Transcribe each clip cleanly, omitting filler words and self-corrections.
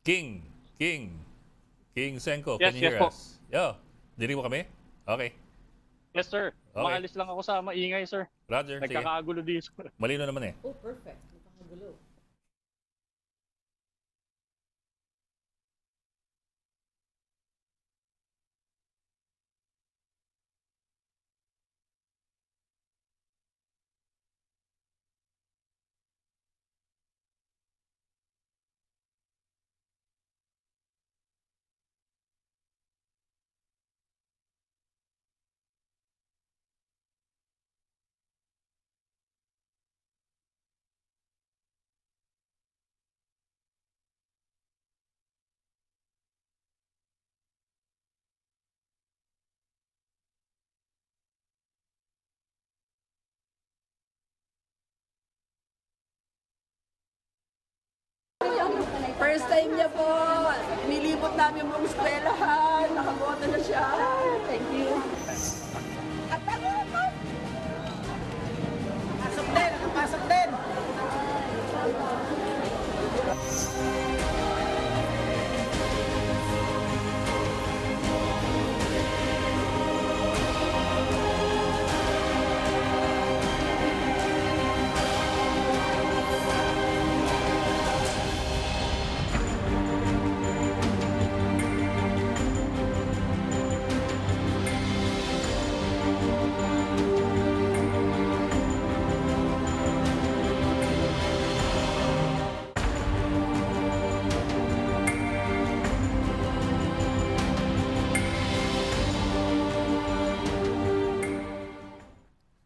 King, King, King Senko, can Yes, you yes hear po. us? Yo, dinig mo kami? Okay. Yes, sir. Okay. Maalis lang ako sa maingay, sir. Roger, sige. Nagkakagulo dito. Malino naman eh. Oh, perfect. Nakakagulo. First time niya po. Nilibot namin buong eskwelahan. Nakaboto na siya. Thank you. At ako po. Pasok din. Pasok din.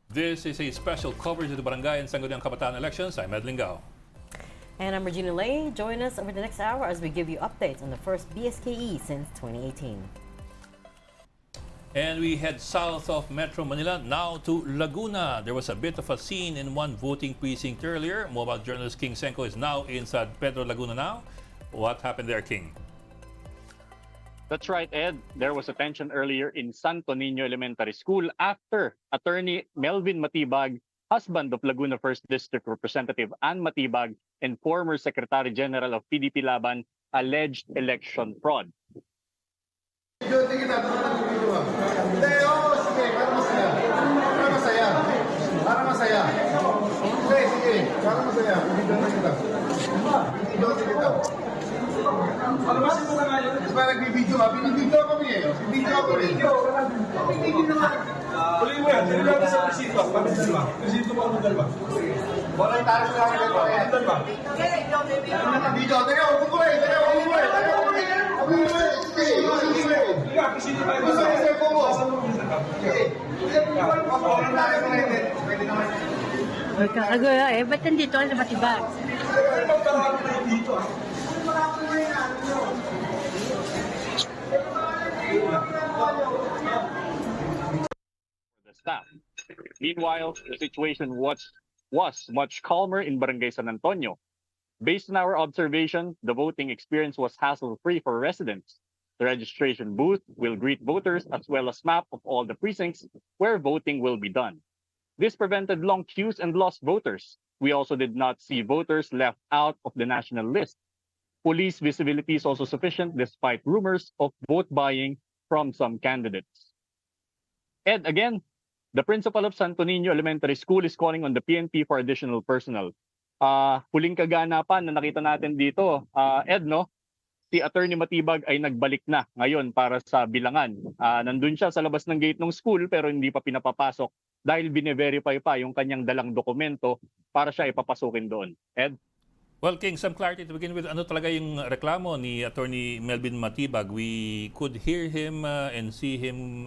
This is a special coverage of the Barangay and Sangguniang Kabataan elections. I'm Ed Lingao. And I'm Regina Lay. Join us over the next hour as we give you updates on the first BSKE since 2018. And we head south of Metro Manila, now to Laguna. There was a bit of a scene in one voting precinct earlier. Mobile journalist King Senko is now inside Pedro Laguna now. What happened there, King? That's right, Ed. There was a tension earlier in Santo Niño Elementary School after attorney Melvin Matibag, husband of Laguna 1st District Representative Ann Matibag, and former Secretary General of PDP Laban, alleged election fraud. Hindi kita, hindi, oo, sige, para masaya. Para masaya. Para masaya. Sige, sige, para masaya. Bibigyan na kita. Bibigyan na kita. Palabasin mo na nga yun. Diba nagbibideo ka? Binibideo kami eh. Binibideo ako rin. Binibideo na nga. Tuloy mo yan. Tuloy natin sa presito. Kami dalawa. Presito mo ang dalawa. Walang taras na kami dalawa. Ang dalawa. Nakabideo. Teka, huwag ko eh. Teka, huwag ko eh. Teka, huwag ko eh. Huwag ko eh. Sige, sige. Sige, presito tayo. Gusto ko sa'yo po mo. Sige. Walang taras na rin. Pwede naman. Kakagulo eh, ba't nandito ka sa Matibag? Ibang tawag tayo dito ah. The staff. Meanwhile, the situation was much calmer in Barangay San Antonio. Based on our observation, the voting experience was hassle-free for residents. The registration booth will greet voters as well as map of all the precincts where voting will be done. This prevented long queues and lost voters. We also did not see voters left out of the national list. Police visibility is also sufficient despite rumors of vote buying from some candidates. Ed, again, the principal of Santo Niño Elementary School is calling on the PNP for additional personnel. Huling kaganapan na nakita natin dito, Ed, no? Si Attorney Matibag ay nagbalik na ngayon para sa bilangan. Nandun siya sa labas ng gate ng school pero hindi pa pinapapasok dahil bine-verify pa yung kanyang dalang dokumento para siya ipapasukin doon. Ed? Well, King, some clarity to begin with. Ano talaga yung reklamo ni Attorney Melvin Matibag? We could hear him and see him,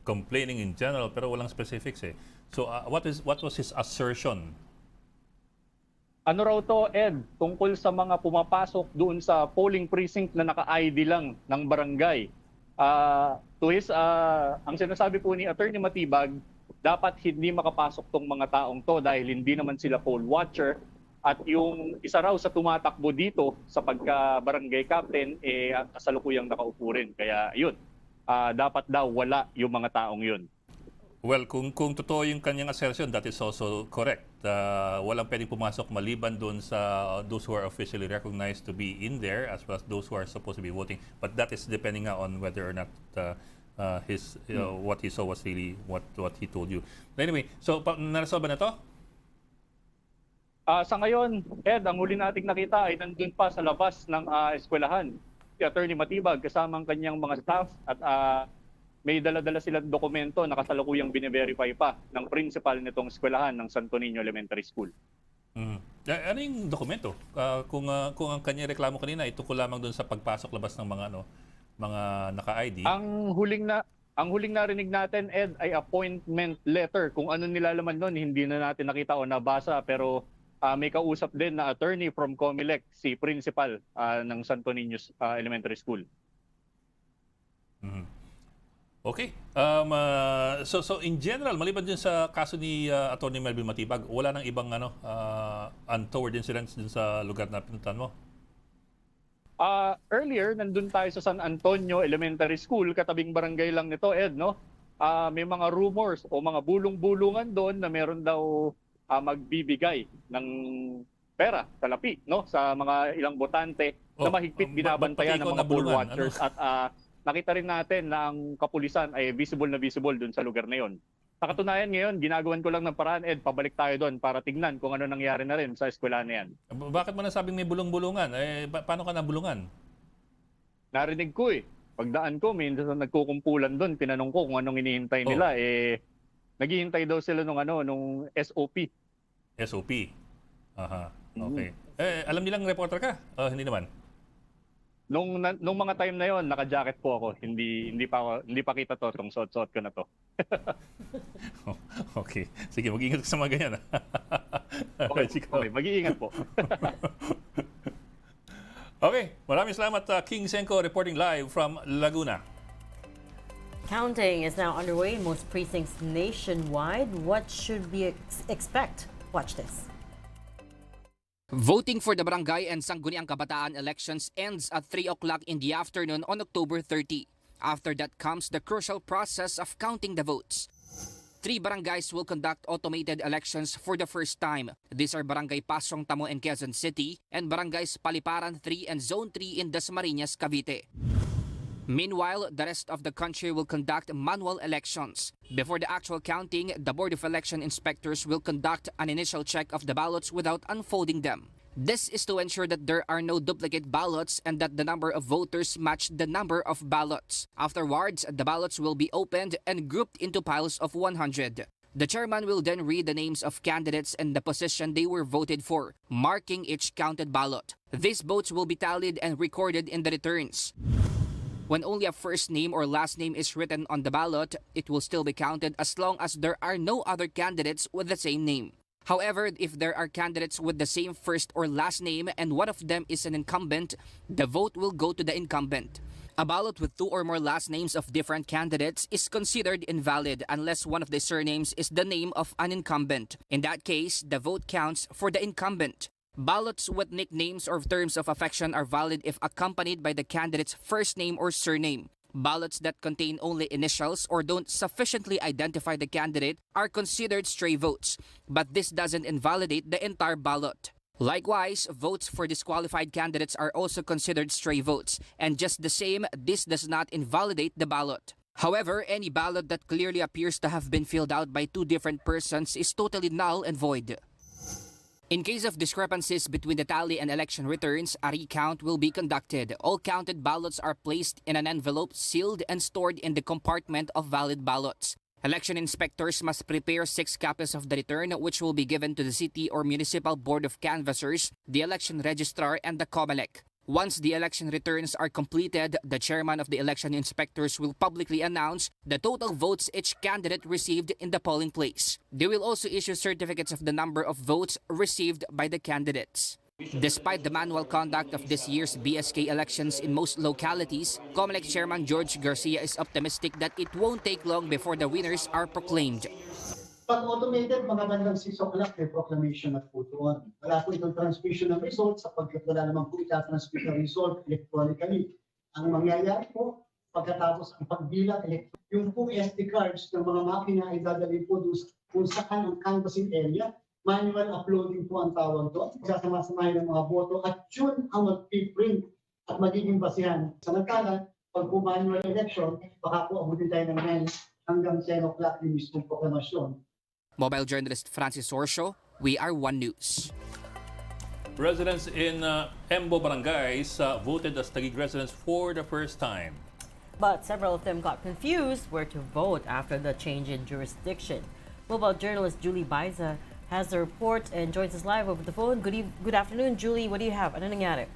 complaining in general, pero walang specifics eh. So, what was his assertion? Ano raw to, Ed? Tungkol sa mga pumapasok doon sa polling precinct na naka-ID lang ng barangay. Ang sinasabi po ni Attorney Matibag, dapat hindi makapasok tong mga taong to dahil hindi naman sila poll watcher. At yung isa raw sa tumatakbo dito sa pagka-barangay captain, kasalukuyang nakaupo rin. Kaya yun, dapat daw wala yung mga taong yun. Well, kung totoo yung kanyang assertion, that is also correct. Walang pwedeng pumasok maliban doon sa those who are officially recognized to be in there as well as those who are supposed to be voting. But that is depending nga on whether or not what he saw was really what he told you. Anyway, so narasolve ba na to? Sa ngayon, Ed, ang huli nating nakita ay nandun pa sa labas ng eskwelahan. Si Attorney Matibag kasama ang kanyang mga staff at may dala-dala silang dokumento na kasalukuyang bine-verify pa ng principal nitong eskwelahan ng Santo Niño Elementary School. Ano yung dokumento? Kung ang kanyang reklamo kanina ay tungkol lamang doon sa pagpasok-labas ng mga naka-ID. Ang huling narinig natin, Ed, ay appointment letter. Kung ano nilalaman doon, hindi na natin nakita o nabasa, pero may kausap din na attorney from COMELEC, si principal ng Santo Niño Elementary School. Okay. So in general, maliban din sa kaso ni Attorney Melvin Matibag, wala nang ibang untoward incidents din sa lugar na pinuntahan mo? Earlier, nandun tayo sa San Antonio Elementary School, katabing barangay lang nito, Ed, no? May mga rumors o mga bulong-bulungan doon na meron daw magbibigay ng pera, salapi, no? Sa mga ilang botante na mahigpit binabantayan ng mga poll watchers. At nakita rin natin na ang kapulisan ay visible dun sa lugar na yon. Sa katunayan ngayon, ginagawan ko lang ng paraan, Ed, pabalik tayo doon para tignan kung ano nangyari na rin sa eskwela na yan. Bakit mo nasabing may bulong-bulungan? Paano ka nabulungan? Narinig ko eh. Pagdaan ko, minsan nagkukumpulan doon, tinanong ko kung anong hinihintay nila. Naghihintay daw sila nung SOP. SOP? Aha, okay. Alam nilang reporter ka? Hindi naman? Nung mga time na yon, naka-jacket po ako. Hindi pa kita to, tong suot-suot ko na to. Okay. Sige, mag-iingat ka sa mga ganyan. Okay, mag-iingat po. Okay, maraming salamat King Senko reporting live from Laguna. Counting is now underway in most precincts nationwide. What should we expect? Watch this. Voting for the Barangay and Sangguniang Kabataan elections ends at 3 o'clock in the afternoon on October 30. After that comes the crucial process of counting the votes. 3 barangays will conduct automated elections for the first time. These are Barangay Pasong Tamo in Quezon City and Barangays Paliparan 3 and Zone 3 in Dasmariñas, Cavite. Meanwhile, the rest of the country will conduct manual elections. Before the actual counting, the Board of Election Inspectors will conduct an initial check of the ballots without unfolding them. This is to ensure that there are no duplicate ballots and that the number of voters match the number of ballots. Afterwards, the ballots will be opened and grouped into piles of 100. The chairman will then read the names of candidates and the position they were voted for, marking each counted ballot. These votes will be tallied and recorded in the returns. When only a first name or last name is written on the ballot, it will still be counted as long as there are no other candidates with the same name. However, if there are candidates with the same first or last name and one of them is an incumbent, the vote will go to the incumbent. A ballot with 2 or more last names of different candidates is considered invalid unless one of the surnames is the name of an incumbent. In that case, the vote counts for the incumbent. Ballots with nicknames or terms of affection are valid if accompanied by the candidate's first name or surname. Ballots that contain only initials or don't sufficiently identify the candidate are considered stray votes, but this doesn't invalidate the entire ballot. Likewise, votes for disqualified candidates are also considered stray votes, and just the same, this does not invalidate the ballot. However, any ballot that clearly appears to have been filled out by 2 different persons is totally null and void. In case of discrepancies between the tally and election returns, a recount will be conducted. All counted ballots are placed in an envelope, sealed, and stored in the compartment of valid ballots. Election inspectors must prepare 6 copies of the return, which will be given to the City or Municipal Board of Canvassers, the election registrar, and the COMELEC. Once the election returns are completed, the chairman of the election inspectors will publicly announce the total votes each candidate received in the polling place. They will also issue certificates of the number of votes received by the candidates. Despite the manual conduct of this year's BSKE elections in most localities, COMELEC Chairman George Garcia is optimistic that it won't take long before the winners are proclaimed. Pag automated, mga bandang 6 o'clock, may proclamation at po doon. Wala po itong transmission ng results sapagkat wala naman po ita-transmit ng result electronically. Ang mangyayari po, pagkatapos ang pagbilang yung po SD cards ng mga makina ay dadalhin po doon kung saan ang canvassing area. Manual uploading po ang tawag doon. Sasama-samahin ng mga boto at yun ang mag-print at magiging basihan. Samantala, pag po manual election, baka po abutin tayo ng 9 hanggang 10 o'clock yung mismong proklamasyon. Mobile journalist Francis Sorsio, We Are One News. Residents in Embo barangays voted as Taguig residents for the first time. But several of them got confused where to vote after the change in jurisdiction. Mobile journalist Julie Baiza has the report and joins us live over the phone. Good afternoon, Julie. What do you have? Ano nangyari?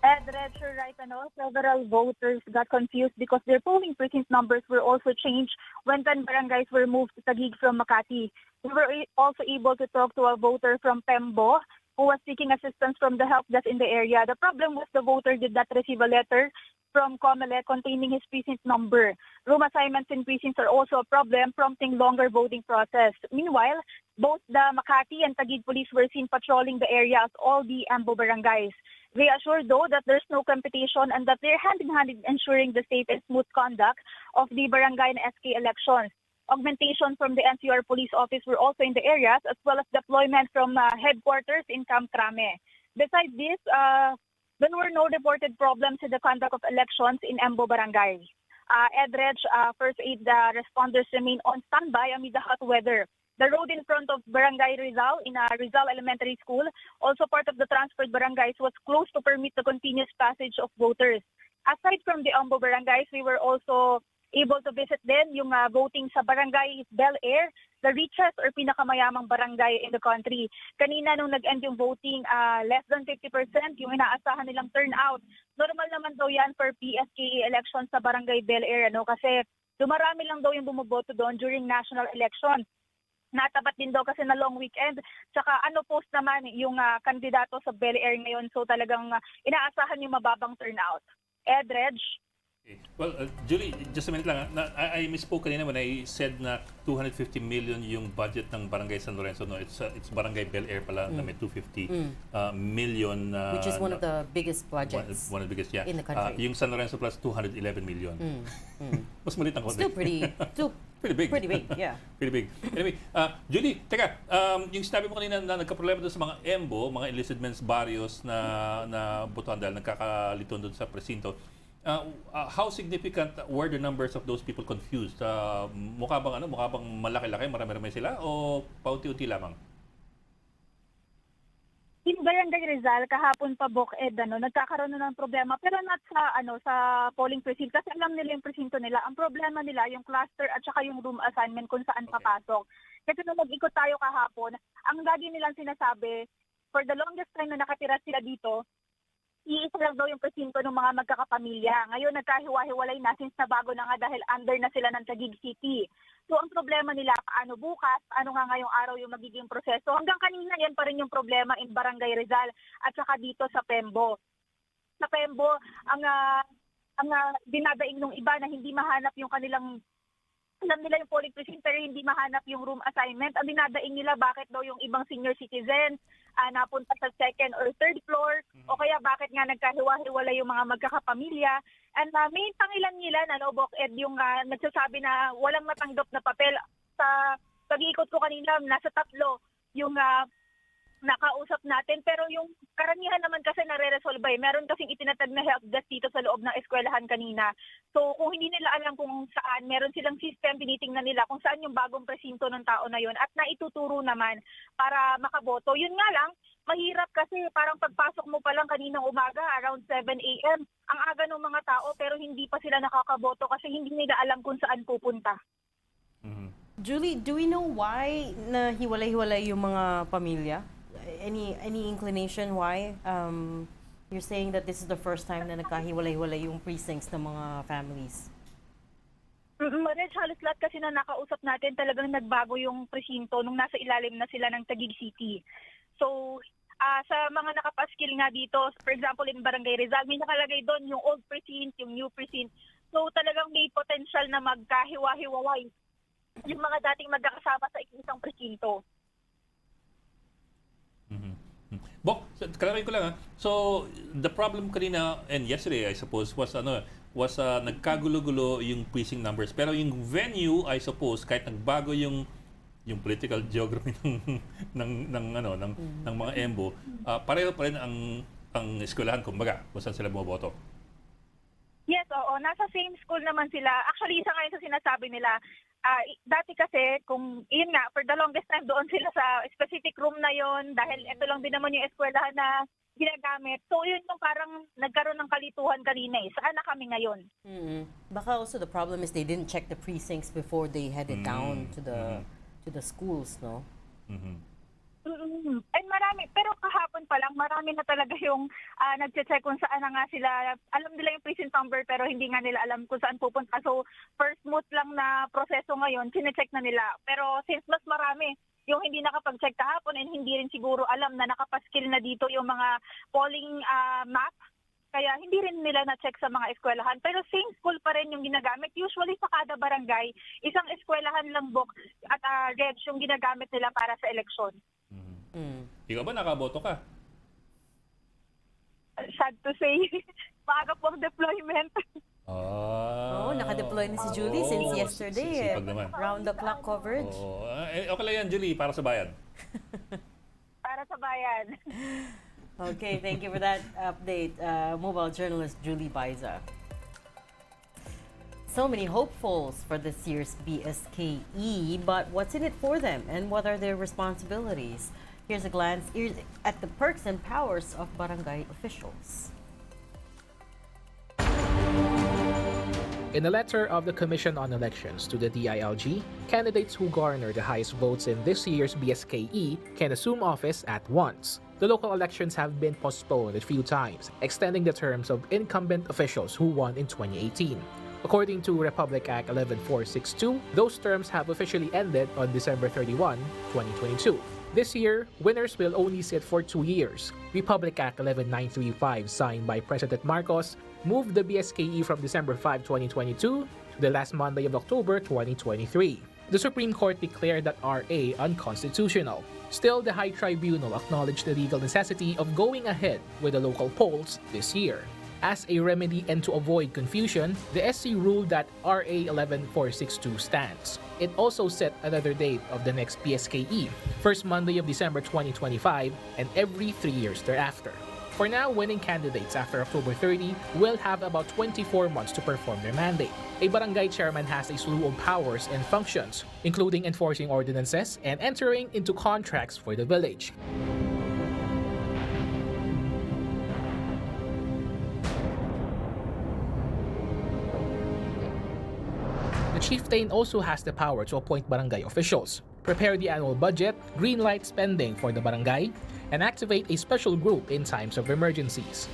Right, several voters got confused because their polling precinct numbers were also changed when 10 barangays were moved to Taguig from Makati. We were also able to talk to a voter from Pembo who was seeking assistance from the help desk in the area. The problem was the voter did not receive a letter from COMELEC containing his precinct number. Room assignments in precincts are also a problem, prompting longer voting process. Meanwhile, both the Makati and Taguig police were seen patrolling the area at all the Embo barangays. They assured, though, that there's no competition and that they're hand-in-hand in ensuring the safe and smooth conduct of the barangay and SK elections. Augmentation from the NCR police office were also in the areas, as well as deployment from headquarters in Camp Crame. Besides this, there were no reported problems in the conduct of elections in Embo barangay. First aid responders remain on standby amid the hot weather. The road in front of Barangay Rizal in Rizal Elementary School, also part of the transferred barangays, was closed to permit the continuous passage of voters. Aside from the Embo barangays, we were also able to visit din yung voting sa Barangay Bel Air, the richest or pinakamayamang barangay in the country. Kanina nung nag-end yung voting, less than 50% yung inaasahan nilang turnout. Normal naman daw yan for BSKE elections sa Barangay Bel Air, kasi dumarami lang daw yung bumoboto doon during national election. Natapat din daw kasi na long weekend. Tsaka post naman yung kandidato sa Bel Air ngayon. So talagang inaasahan yung mababang turnout. Reg? Okay. Well, Julie, just a minute lang. I misspoke kanina when I said na 250 million yung budget ng Barangay San Lorenzo. No, it's Barangay Bel Air pala na may 250 million. Which is one of the biggest budgets one of the biggest, yeah. in the country. Yung San Lorenzo plus 211 million. Mas maliit ang konti. Still pretty big. Pretty big, yeah. Pretty big. Anyway, Julie, teka, yung sinabi mo kanina na nagka-problema doon sa mga EMBO, mga enlisted men's barrios na botohan dahil nagkakalito doon sa presinto. How significant were the numbers of those people confused? Mukha bang malaki-laki, marami-rami sila o paunti-unti lamang? In Barangay Rizal, kahapon pa nagkakaroon ng problema pero not sa polling precinct kasi alam nila yung presinto nila. Ang problema nila yung cluster at saka yung room assignment kung saan papasok. Kasi nung nag-ikot tayo kahapon, ang lagi nilang sinasabi, for the longest time na nakatira sila dito, iisa lang daw yung presinto ng mga magkakapamilya. Ngayon nagkahiwa-hiwalay na since na bago na nga dahil under na sila ng Taguig City. So ang problema nila, paano bukas, ano nga ngayong araw yung magiging proseso. Hanggang kanina yan pa rin yung problema in Barangay Rizal at saka dito sa Pembo. Sa Pembo, ang dinadaing ng iba na hindi mahanap yung kanilang, alam nila yung polling precinct pero hindi mahanap yung room assignment. Ang dinadaing nila bakit daw yung ibang senior citizens napunta sa second or third floor o kaya bakit nga nagkahiwa-hiwalay yung mga magkakapamilya. And may pangilan-ngilan, yung nagsasabi na walang matanggap na papel. Sa pag-iikot ko kanina, nasa 3 yung nakausap natin. Pero yung karamihan naman kasi nare-resolve meron kasing itinatag na help desk dito sa loob ng eskwelahan kanina. So kung hindi nila alam kung saan, meron silang system, tinitingnan nila kung saan yung bagong presinto ng tao na yun at naituturo naman para makaboto. Yun nga lang, mahirap kasi parang pagpasok mo pa lang kaninang umaga around 7 a.m. Ang aga ng mga tao pero hindi pa sila nakakaboto kasi hindi nila alam kung saan pupunta. Julie, do we know why na hiwalay-hiwalay yung mga pamilya? Any inclination why? You're saying that this is the first time na nagkahiwalay-hiwalay yung precincts ng mga families. Reg, halos lahat kasi na nakausap natin talagang nagbago yung presinto nung nasa ilalim na sila ng Taguig City. So, sa mga nakapaskil nga dito, for example, in Barangay Rizal, may nakalagay doon yung old precinct, yung new precinct. So, talagang may potential na magkahiwa-hiwalay yung mga dating magkakasama sa isang presinto. Bok, clarify ko lang ha. So, the problem kanina and yesterday, I suppose, was nagkagulo-gulo yung precinct numbers. Pero yung venue, I suppose, kahit nagbago yung political geography ng mga EMBO, pareho pa rin ang eskwelahan, kumbaga, kung saan sila bumoboto. Yes, oo. Nasa same school naman sila. Actually, isa ngayon sa sinasabi nila, dati kasi, kung yun nga, for the longest time doon sila sa specific room na yon dahil ito lang din naman yung eskwelahan na ginagamit. So yun yung parang nagkaroon ng kalituhan kanina eh. Saan na kami ngayon? Baka also the problem is they didn't check the precincts before they headed down to the schools, no? And marami, pero kahapon pa lang, marami na talaga yung nag-check kung saan na nga sila, alam nila yung precinct number pero hindi nga nila alam kung saan pupunta. So, first smooth lang na proseso ngayon, sinecheck na nila. Pero since mas marami yung hindi nakapag-check kahapon and hindi rin siguro alam na nakapaskill na dito yung mga polling map, kaya hindi rin nila na-check sa mga eskwelahan. Pero same school pa rin yung ginagamit. Usually sa kada barangay, isang eskwelahan lang book at reg yung ginagamit nila para sa eleksyon. Ikaw ba nakaboto ka? Sad to say, maaga po ang deployment. Oh, naka-deploy na si Julie since yesterday. Sipag naman. Round-the-clock coverage. Okay lang yan, Julie, para sa bayan. Para sa bayan. Okay, thank you for that update, mobile journalist Julie Baiza. So many hopefuls for this year's BSKE, but what's in it for them and what are their responsibilities? Here's a glance at the perks and powers of barangay officials. In a letter of the Commission on Elections to the DILG, candidates who garner the highest votes in this year's BSKE can assume office at once. The local elections have been postponed a few times, extending the terms of incumbent officials who won in 2018. According to Republic Act 11462, those terms have officially ended on December 31, 2022. This year, winners will only sit for 2 years. Republic Act 11935, signed by President Marcos, moved the BSKE from December 5, 2022 to the last Monday of October 2023. The Supreme Court declared that RA unconstitutional. Still, the High Tribunal acknowledged the legal necessity of going ahead with the local polls this year. As a remedy and to avoid confusion, the SC ruled that RA 11462 stands. It also set another date of the next BSKE, first Monday of December 2025, and every 3 years thereafter. For now, winning candidates after October 30 will have about 24 months to perform their mandate. A barangay chairman has a slew of powers and functions, including enforcing ordinances and entering into contracts for the village. The chieftain also has the power to appoint barangay officials, prepare the annual budget, greenlight spending for the barangay, and activate a special group in times of emergencies.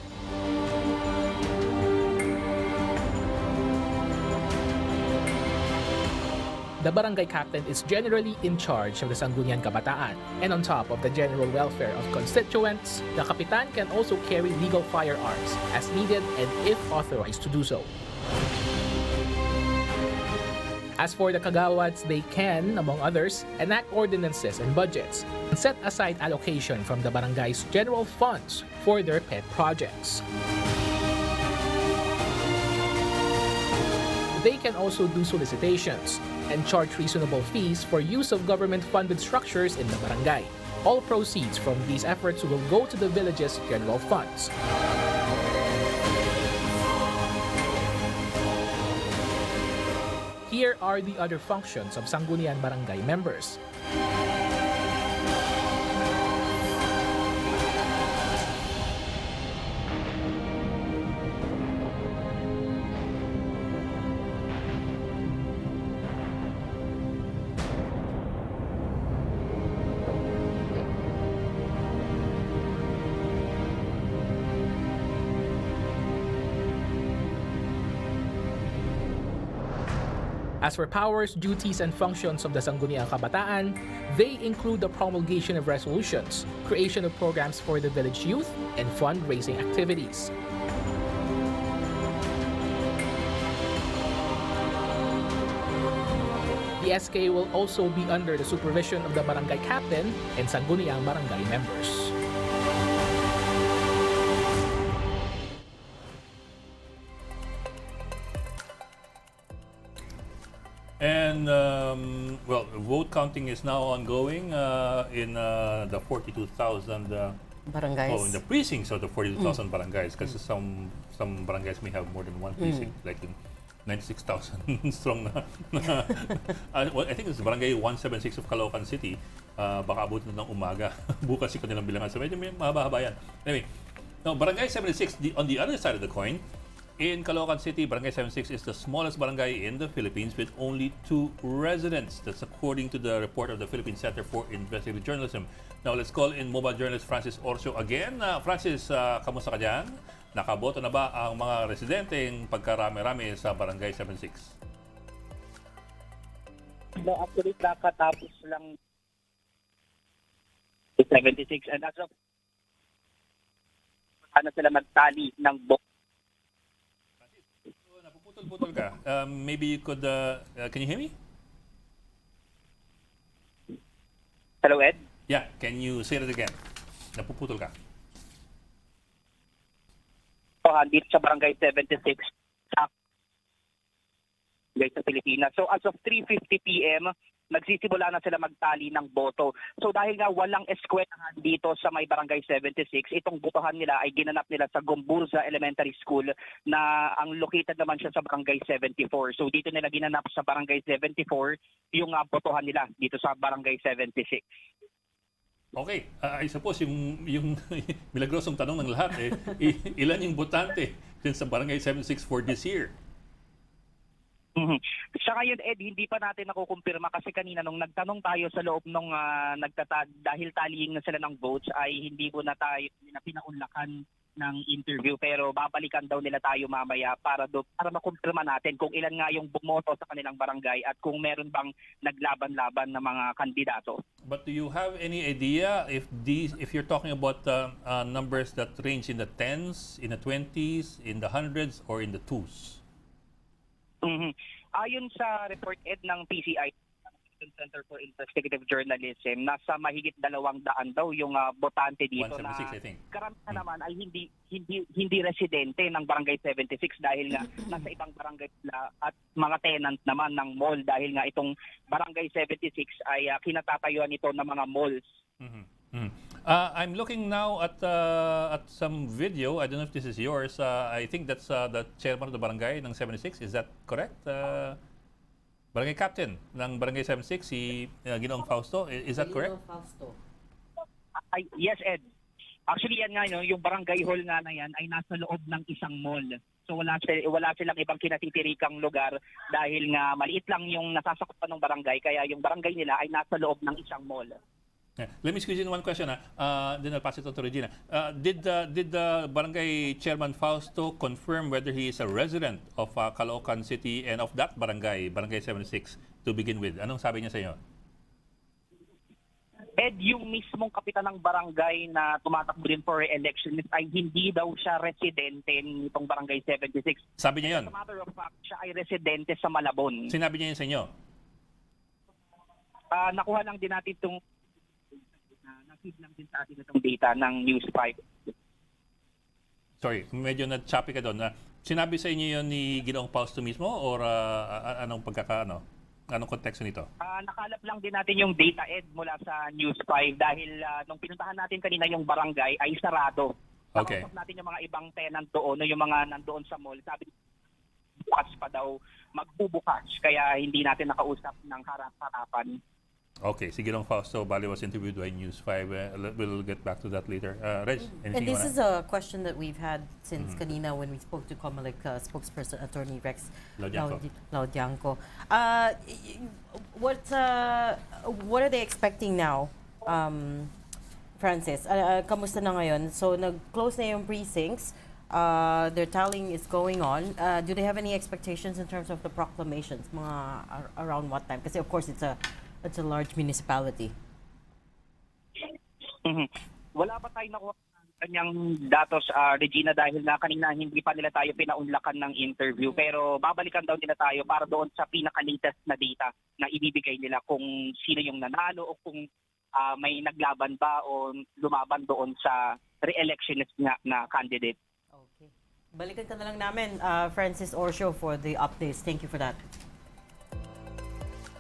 The barangay captain is generally in charge of the Sangguniang Kabataan, and on top of the general welfare of constituents, the kapitan can also carry legal firearms as needed and if authorized to do so. As for the kagawads, they can, among others, enact ordinances and budgets and set aside allocation from the barangay's general funds for their pet projects. They can also do solicitations and charge reasonable fees for use of government-funded structures in the barangay. All proceeds from these efforts will go to the village's general funds. Here are the other functions of Sangguniang barangay members. As for powers, duties, and functions of the Sangguniang Kabataan, they include the promulgation of resolutions, creation of programs for the village youth, and fundraising activities. The SK will also be under the supervision of the barangay captain and Sangguniang barangay members. And well, vote counting is now ongoing in the 42,000 Barangays. in the precincts of the 42,000 barangays, because some barangays may have more than one precinct, like in 96,000 strong na. Well, I think it's Barangay 176 of Caloocan City. Baka abot na ng umaga. Bukas yung kanilang bilangan. So medyo mahaba-haba yan. Anyway, now Barangay 76, on the other side of the coin, in Caloocan City, Barangay 76 is the smallest barangay in the Philippines with only 2 residents. That's according to the report of the Philippine Center for Investigative Journalism. Now, let's call in mobile journalist Francis Orcio again. Francis, kamusta ka dyan? Nakaboto na ba ang mga residenteng pagkarami-rami sa Barangay 76? No, actually, kakatapos lang 76. And as of sila magtali ng box. Napuputol-putol ka. Maybe you could, can you hear me? Hello, Ed? Yeah, can you say that again? Napuputol ka. So, dito sa Barangay 76 sa Pilipinas. So, as of 3:50 p.m., nagsisimula na sila magtali ng boto. So, dahil nga walang eskwelahan dito sa may Barangay 76, itong botohan nila ay ginanap nila sa Gomburza Elementary School na ang located naman siya sa Barangay 74. So, dito nila ginanap sa Barangay 74 yung botohan nila dito sa Barangay 76. Okay, I suppose yung milagrosong tanong ng lahat, ilan yung botante dyan sa Barangay 76 for this year? Sa ngayon, Ed, hindi pa natin nakukumpirma kasi kanina nung nagtanong tayo sa loob nung dahil tallying na sila ng votes ay hindi ko na tayo pinaunlakan ng interview, pero babalikan daw nila tayo mamaya para makumpirma natin kung ilan nga yung bumoto sa kanilang barangay at kung meron bang naglaban-laban na mga kandidato. But do you have any idea if you're talking about numbers that range in the tens, in the 20s, in the hundreds, or in the twos? Ayon sa report, Ed, ng PCI, Center for Investigative Journalism, nasa mahigit 200 daw yung botante dito 176, na I think. karamihan naman ay hindi residente ng Barangay 76 dahil nga nasa ibang barangay sila at mga tenant naman ng mall dahil nga itong Barangay 76 ay kinatatayuan ito ng mga malls. I'm looking now at some video. I don't know if this is yours. I think that's the chairman of the barangay ng 76. Is that correct? Barangay Captain ng Barangay 76, si Ginoong Fausto. Is that correct? Fausto. Yes, Ed. Actually, yan nga, yung barangay hall nga na yan ay nasa loob ng isang mall. So wala silang ibang kinatitirikang lugar dahil nga maliit lang yung nasasakupan ng barangay, kaya yung barangay nila ay nasa loob ng isang mall. Yeah. Let me squeeze in one question. Then I'll pass it on to Regina. Did the barangay chairman Fausto confirm whether he is a resident of Caloocan City and of that barangay, Barangay 76, to begin with? Anong sabi niya sa inyo? Ed, yung mismong kapitan ng barangay na tumatakbo din for re-election ay hindi daw siya residente nitong Barangay 76. Sabi niya yun? As a matter of fact, siya ay residente sa Malabon. Sinabi niya yun sa inyo? Nakuha lang din natin itong na-feed lang din sa atin itong data ng News 5. Sorry, medyo na-choppy ka doon. Sinabi sa inyo yun ni Ginoong Fausto mismo or anong anong konteksto nito? Nakalap lang din natin yung data, Ed, mula sa News 5 dahil nung pinuntahan natin kanina yung barangay ay sarado. Okay. Nakausap natin yung mga ibang tenant doon, yung mga nandoon sa mall. Sabi, bukas pa daw magbubukas kaya hindi natin nakausap ng harap-harapan. Okay, si Ginoong Fausto Bali was interviewed by News 5. We'll get back to that later. Reg, anything And this you is a question that we've had since kanina when we spoke to Comelec spokesperson Attorney Rex Laudianco. What are they expecting now, Francis? Kamusta na ngayon? So nag-close na yung precincts. Their tallying is going on. Do they have any expectations in terms of the proclamations? Mga around what time? Kasi of course it's a large municipality. Wala pa tayo nakuha ng kanyang datos, Regina, dahil na kanina hindi pa nila tayo pinaunlakan ng interview. Pero babalikan daw nila tayo para doon sa pinaka-latest na data na ibibigay nila kung sino yung nanalo o kung may naglaban ba o lumaban doon sa re-electionist na candidate. Okay. Balikan ka na lang namin, Francis Orcio, for the updates. Thank you for that.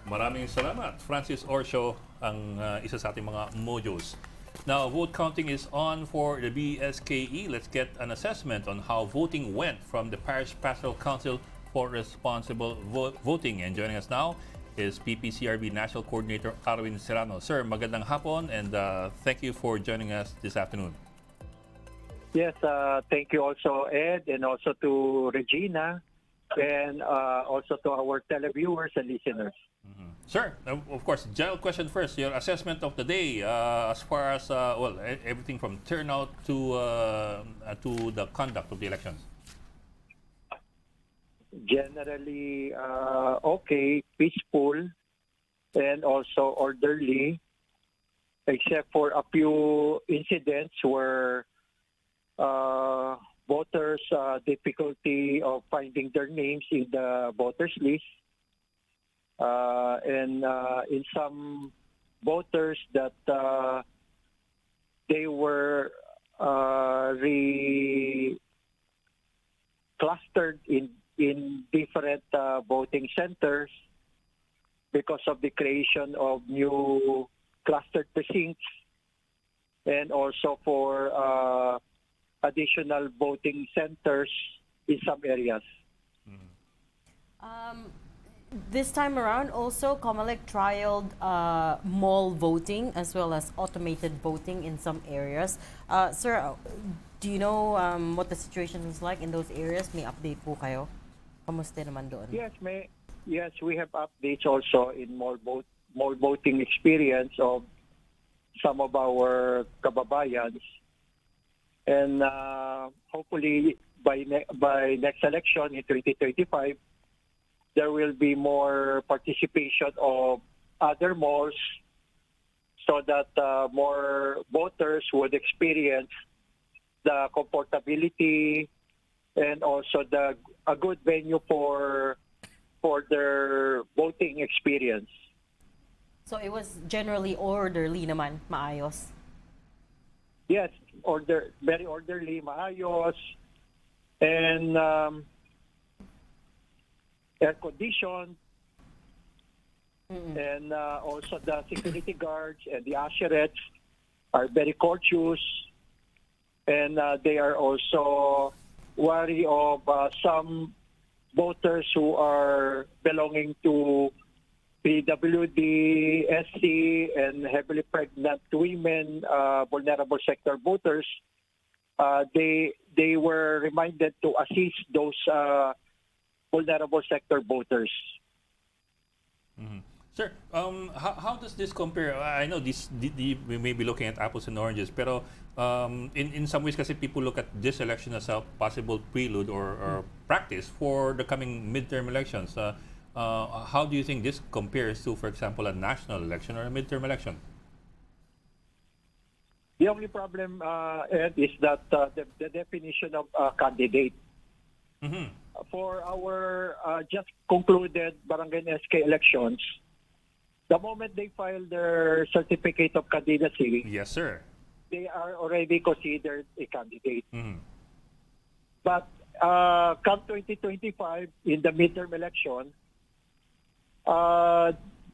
Maraming salamat. Francis Orsio, ang isa sa ating mga mojos. Now, vote counting is on for the BSKE. Let's get an assessment on how voting went from the Parish Pastoral Council for Responsible Voting. And joining us now is PPCRB National Coordinator Arwin Serrano. Sir, magandang hapon and thank you for joining us this afternoon. Yes, thank you also, Ed, and also to Regina, and also to our televiewers and listeners. Sir, of course, general question first. Your assessment of the day as far as, everything from turnout to the conduct of the elections. Generally, okay, peaceful, and also orderly, except for a few incidents where voters difficulty of finding their names in the voters list, and in some voters that they were clustered in different voting centers because of the creation of new clustered precincts, and also for additional voting centers in some areas. This time around, also, Comelec trialed mall voting as well as automated voting in some areas. Sir, do you know what the situation is like in those areas? May update po kayo? Kamusta naman doon? Yes, we have updates also in mall voting experience of some of our kababayans. And hopefully by next election in 2025, there will be more participation of other malls so that more voters would experience the comfortability and also a good venue for their voting experience. So it was generally orderly naman, maayos? Yes, very orderly, maayos, and air-conditioned, and also the security guards and the usherettes are very courteous, and they are also wary of some voters who are belonging to PWD, SC, and heavily pregnant women, vulnerable sector voters. They were reminded to assist those vulnerable sector voters. Sir, how does this compare? I know we may be looking at apples and oranges, pero in some ways kasi people look at this election as a possible prelude or practice for the coming midterm elections. How do you think this compares to, for example, a national election or a midterm election? The only problem, Ed, is that the definition of candidate. For our just concluded Barangay and SK elections, the moment they file their certificate of candidacy, yes, sir, they are already considered a candidate. But come 2025, in the midterm election,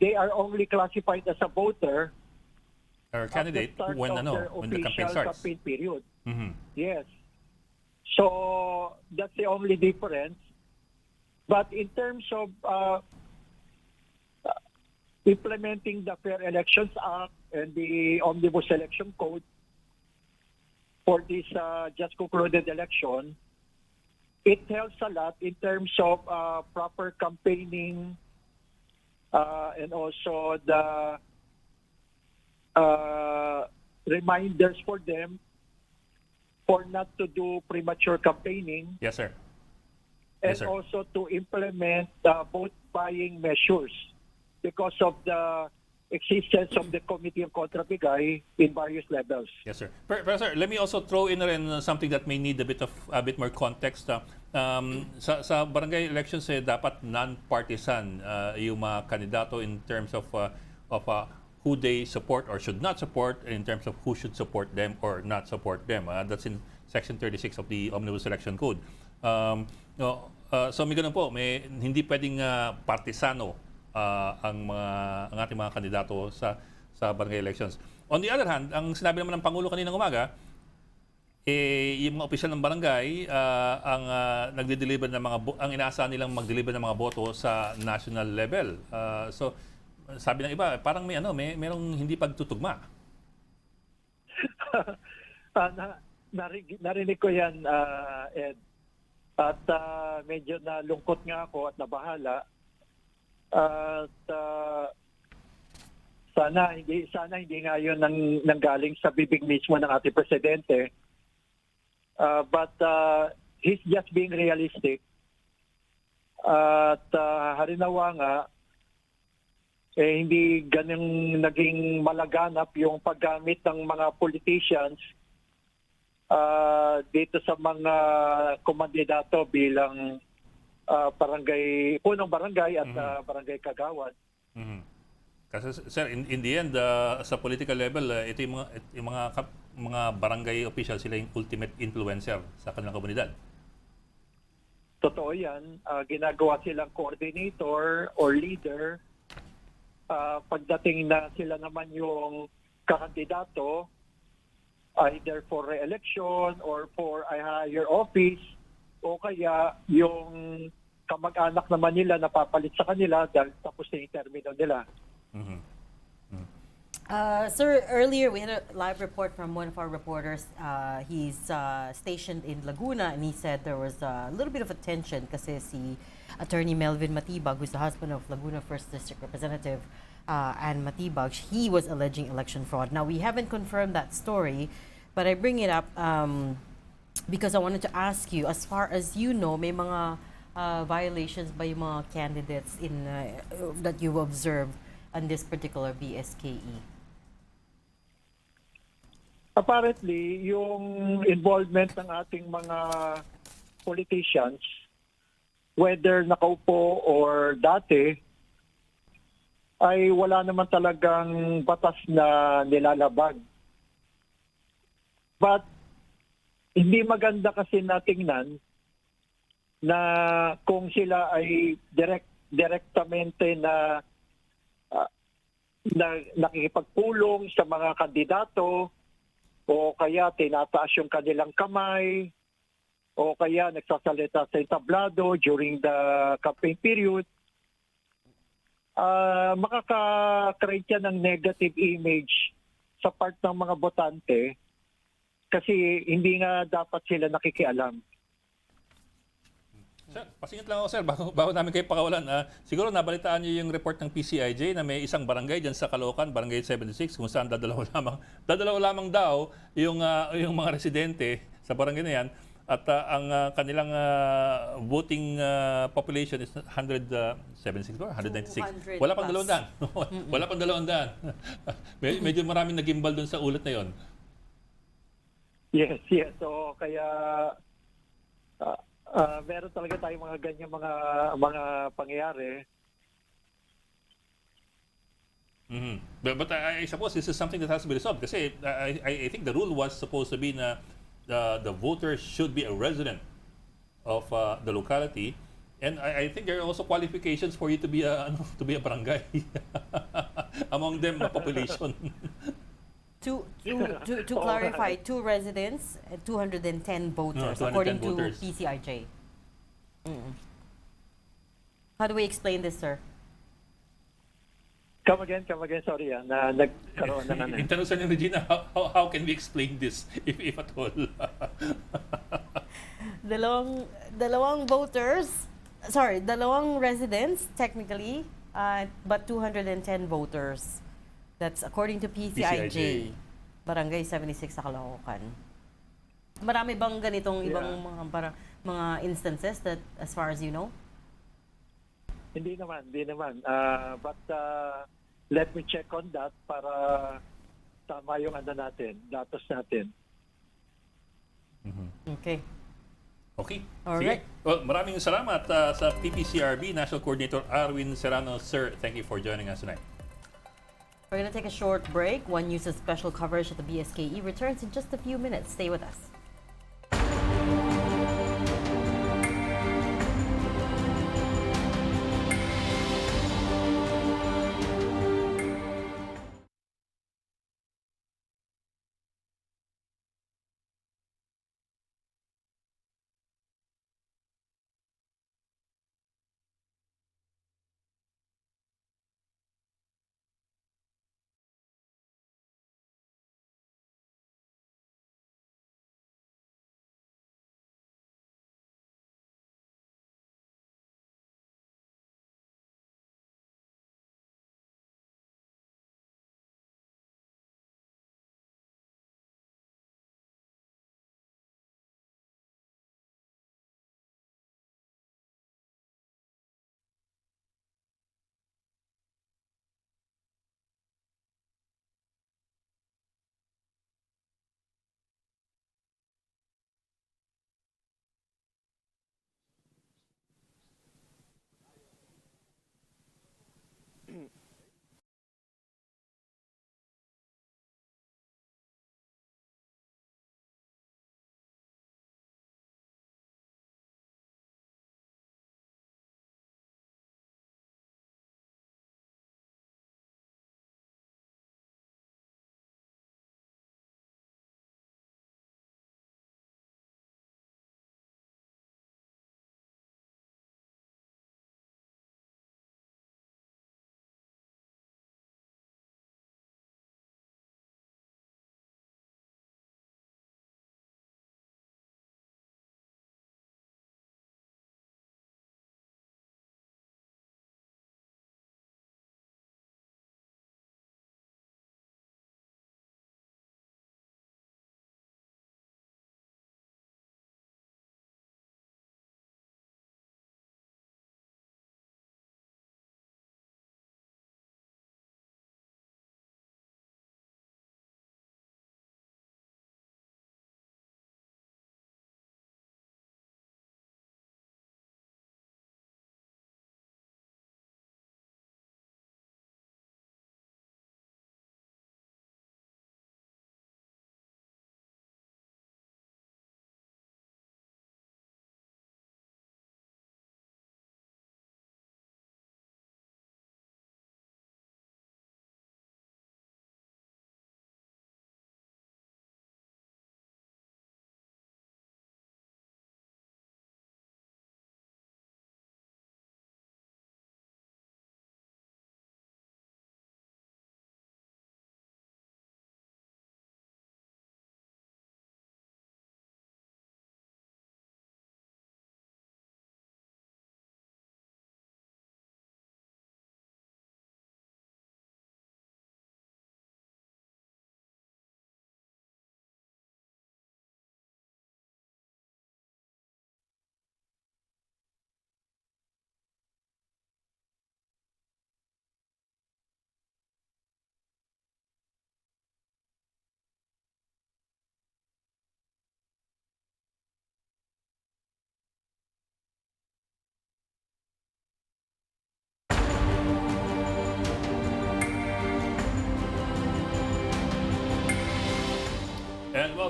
they are only classified as a voter or candidate when the campaign starts. Campaign period. Yes. So that's the only difference. But in terms of implementing the Fair Elections Act and the Omnibus Election Code for this just concluded election, it helps a lot in terms of proper campaigning and also the reminders for them for not to do premature campaigning. Yes, sir. And also to implement vote buying measures because of the existence of the Committee of Kontrabigay in various levels. Yes, sir. Pero sir, let me also throw in rin something that may need a bit more context. Sa barangay elections, dapat non-partisan yung mga kandidato in terms of who they support or should not support, in terms of who should support them or not support them. That's in Section 36 of the Omnibus Election Code. So may ganun po, hindi pwedeng partisano ang ating mga kandidato sa barangay elections. On the other hand, ang sinabi naman ng Pangulo kaninang umaga, yung mga opisyal ng barangay ang nagde-deliver ng ang inaasahan nilang mag-deliver ng mga boto sa national level. So sabi ng iba, parang merong hindi pagtutugma. Narinig ko yan, Ed. At medyo nalungkot nga ako at nabahala. At sana hindi nga yun nanggaling sa bibig mismo ng ating presidente. But he's just being realistic. At harinawa nga, hindi ganun naging malaganap yung paggamit ng mga politicians dito sa mga kumandidato bilang punong barangay at barangay kagawad. Kasi sir, in the end, sa political level, ito yung mga barangay official, sila yung ultimate influencer sa kanilang komunidad. Totoo yan. Ginagawa silang coordinator or leader. Pagdating na sila naman yung kakandidato, either for re-election or for a higher office, o kaya yung kamag-anak naman nila napapalit sa kanila dahil tapos na yung termino nila. Sir, earlier we had a live report from one of our reporters. He's stationed in Laguna, and he said there was a little bit of a tension kasi si Attorney Melvin Matibag, who's the husband of Laguna 1st District Representative Ann Matibag, he was alleging election fraud. Now, we haven't confirmed that story, but I bring it up because I wanted to ask you, as far as you know, may mga violations by yung mga candidates that you observed on this particular BSKE? Apparently, yung involvement ng ating mga politicians, whether nakaupo or dati, ay wala naman talagang batas na nilalabag. But hindi maganda kasi natingnan na kung sila ay direktamente na nakikipagpulong sa mga kandidato, o kaya tinataas yung kanilang kamay, o kaya nagsasalita sa entablado during the campaign period, makaka-create yan ng negative image sa part ng mga botante kasi hindi nga dapat sila nakikialam. Sir, pasingit lang ako sir, bago namin kayo pakawalan. Siguro nabalitaan niyo yung report ng PCIJ na may isang barangay dyan sa Caloocan, Barangay 76, kung saan dadalaw lamang daw yung mga residente sa barangay na yan. At ang kanilang voting population is 176 or 196. Wala pang 200. Wala pang 200. Medyo maraming nagimbal doon sa ulat na yon. Yes. So kaya meron talaga tayong mga ganyan mga pangyayari. But I suppose this is something that has to be resolved kasi I think the rule was supposed to be na the voter should be a resident of the locality, and I think there are also qualifications for you to be a barangay. Among them, population. To clarify, 2 residents and 210 voters, 210 according voters. To PCIJ. How do we explain this, sir? Come again, sorry. Nagkaroon na In tanong sa Regina, how can we explain this, if at all? dalawang residents, technically, but 210 voters. That's according to PCIJ. Barangay 76 sa Caloocan. Marami bang ganitong ibang mga instances that, as far as you know? Hindi naman. But let me check on that para tama yung datos natin. Okay. Alright. Well, maraming salamat sa PPCRB National Coordinator Arwin Serrano. Sir, thank you for joining us tonight. We're going to take a short break. One News's special coverage of the BSKE returns in just a few minutes. Stay with us.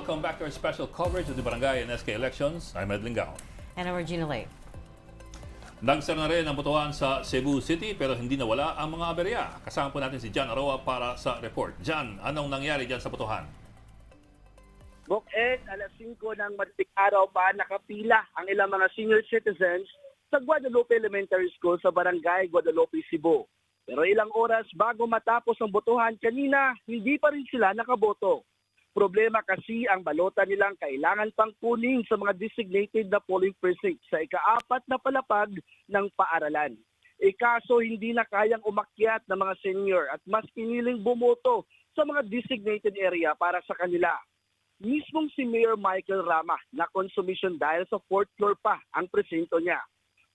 welcome back to our special coverage of the Barangay and SK elections. I'm Ed Lingao. And I'm Regina Lay. Nagsara na rin ang botohan sa Cebu City pero hindi nawala ang mga aberya. Kasama po natin si Jan Aroa para sa report. Jan, anong nangyari dyan sa botohan? Buked, alas 5 ng madaling araw pa nakapila ang ilang mga senior citizens sa Guadalupe Elementary School sa Barangay Guadalupe, Cebu. Pero ilang oras bago matapos ang botohan kanina, hindi pa rin sila nakaboto. Problema kasi ang balota nilang kailangan pang kunin sa mga designated na polling precinct sa ika-4 na palapag ng paaralan. Kaso hindi na kayang umakyat ng mga senior at mas piniling bumoto sa mga designated area para sa kanila. Mismong si Mayor Michael Rama na konsumisyon dahil sa 4th floor pa ang presinto niya.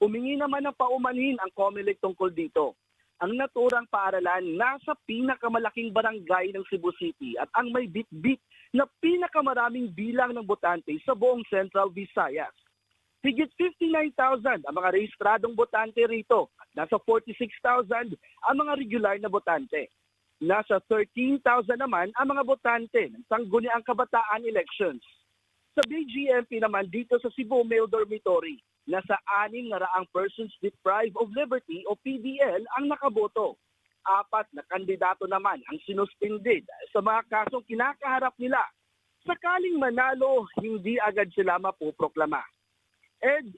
Humingi naman ng paumanhin ang COMELEC tungkol dito. Ang naturang paaralan nasa pinakamalaking barangay ng Cebu City at ang may bit-bit na pinakamaraming bilang ng botante sa buong Central Visayas. Higit 59,000 ang mga rehistradong botante rito at nasa 46,000 ang mga regular na botante. Nasa 13,000 naman ang mga botante ng Sangguniang Kabataan elections. Sa BGMP naman dito sa Cebu Male Dormitory, nasa 600 persons deprived of liberty o PDL ang nakaboto. 4 na kandidato naman ang sinuspended sa mga kasong kinakaharap nila. Sakaling manalo, hindi agad sila mapoproklama.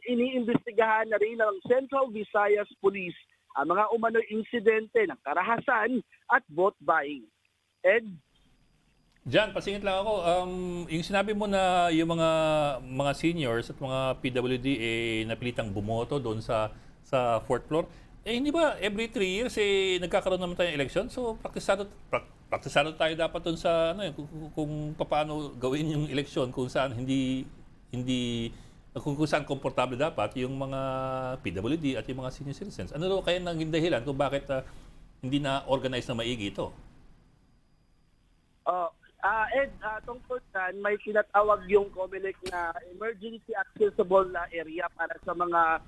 Iniimbestigahan na rin ng Central Visayas Police ang mga umano'y insidente ng karahasan at vote buying. Jan, pasingit lang ako. Yung sinabi mo na yung mga seniors at mga PWD napilitang bumoto doon sa 4th floor. Hindi ba every 3 years nagkakaroon naman tayo ng election? So praktisado tayo dapat doon sa kung paano gawin yung election kung saan kung saan komportable dapat yung mga PWD at yung mga senior citizens. Ano daw kaya naging dahilan kung bakit hindi na organize na maigi ito? Tungkol dyan, may sinatawag yung COMELEC na emergency accessible na area para sa mga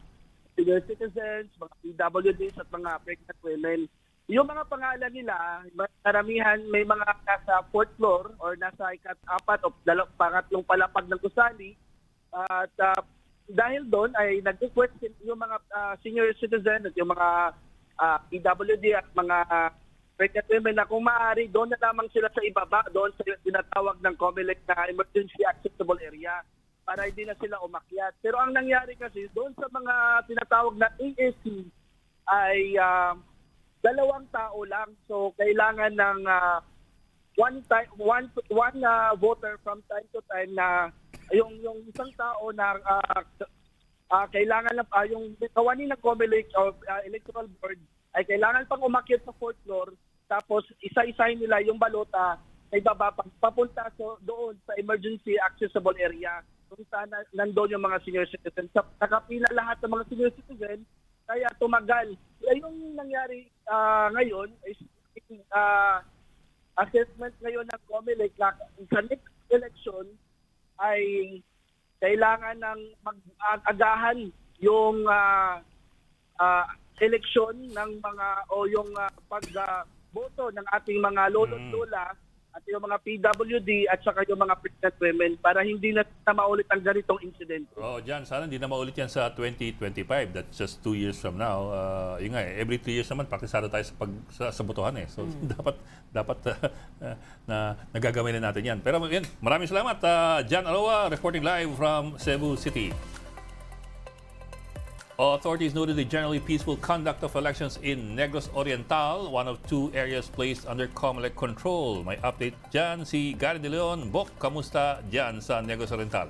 senior citizens, mga PWDs at mga pregnant women. Yung mga pangalan nila, karamihan may mga nasa 4th floor or nasa ikat-4 o pangatlong palapag ng gusali. At dahil doon ay nag-question yung mga senior citizen at yung mga PWD at mga pregnant women na kung maaari, doon na lamang sila sa ibaba, doon sa tinatawag ng COMELEC na emergency accessible area para hindi na sila umakyat. Pero ang nangyari kasi, doon sa mga tinatawag na ASC ay 2 tao lang. So, kailangan ng one voter from time to time na yung isang tao na kailangan na yung kawani ng COMELEC o electoral board ay kailangan pang umakyat sa 4th floor, tapos isa-isahin nila yung balota ay baba papunta doon sa emergency accessible area kung saan nandoon yung mga senior citizens. Nakapila lahat ng mga senior citizens, kaya tumagal. Yung nangyari ngayon is assessment ngayon ng COMELEC na sa next election ay kailangan ng mag-agahan yung eleksyon ng mga o yung pagboto ng ating mga lolo't lola at yung mga PWD at saka yung mga pregnant women para hindi na maulit ang ganitong incident. Jan, sana hindi na maulit yan sa 2025. That's just 2 years from now. Yun nga, every 3 years naman praktisado tayo sa botohan So dapat na nagagawin na natin yan. Pero yan, maraming salamat. Jan Aroa reporting live from Cebu City. Authorities noted the generally peaceful conduct of elections in Negros Oriental, one of 2 areas placed under COMELEC control. May update dyan si Gary De Leon. Bok, kamusta dyan sa Negros Oriental?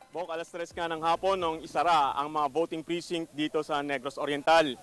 Bok, alas 3 nga ng hapon nung isara ang mga voting precinct dito sa Negros Oriental.